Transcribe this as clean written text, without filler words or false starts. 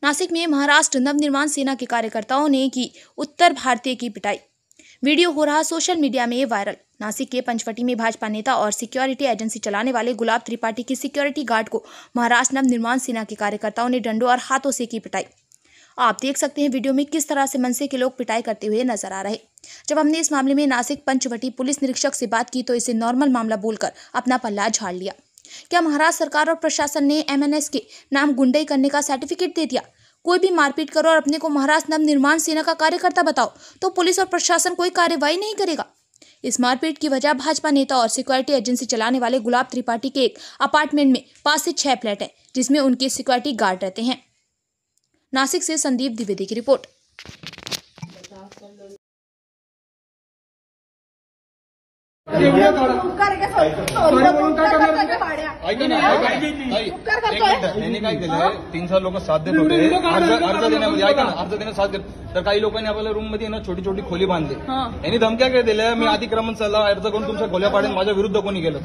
नासिक में महाराष्ट्र नवनिर्माण सेना के कार्यकर्ताओं ने की उत्तर भारतीय की पिटाई। वीडियो हो रहा सोशल मीडिया में वायरल। नासिक के पंचवटी में भाजपा नेता और सिक्योरिटी एजेंसी चलाने वाले गुलाब त्रिपाठी की सिक्योरिटी गार्ड को महाराष्ट्र नवनिर्माण सेना के कार्यकर्ताओं ने डंडों और हाथों से की पिटाई। आप देख सकते हैं वीडियो में किस तरह से मनसे के लोग पिटाई करते हुए नजर आ रहे। जब हमने इस मामले में नासिक पंचवटी पुलिस निरीक्षक से बात की तो इसे नॉर्मल मामला बोलकर अपना पल्ला झाड़ लिया। क्या महाराष्ट्र सरकार और प्रशासन ने MNS के नाम गुंडई करने का सर्टिफिकेट दे दिया? कोई भी मारपीट करो और अपने को महाराष्ट्र नवनिर्माण सेना का कार्यकर्ता बताओ तो पुलिस और प्रशासन कोई कार्रवाई नहीं करेगा। इस मारपीट की वजह भाजपा नेता और सिक्योरिटी एजेंसी चलाने वाले गुलाब त्रिपाठी के एक अपार्टमेंट में 5 से 6 फ्लैट है, जिसमें उनके सिक्योरिटी गार्ड रहते हैं। नासिक से संदीप द्विवेदी की रिपोर्ट। त्यांनी काय केलंय 3-4 लोक साथ देत होते अर्ज देण्यामध्ये ऐका ना अर्ज देण्यास साथ देत तर काही लोकांनी आपल्या रूम मध्ये ना छोटी छोटी खोली बांधली यांनी धमक्या काय दिल्या मी अतिक्रमण चला अर्ज करून तुमच्या खोल्या पाडेन माझ्या विरुद्ध कोणी केलं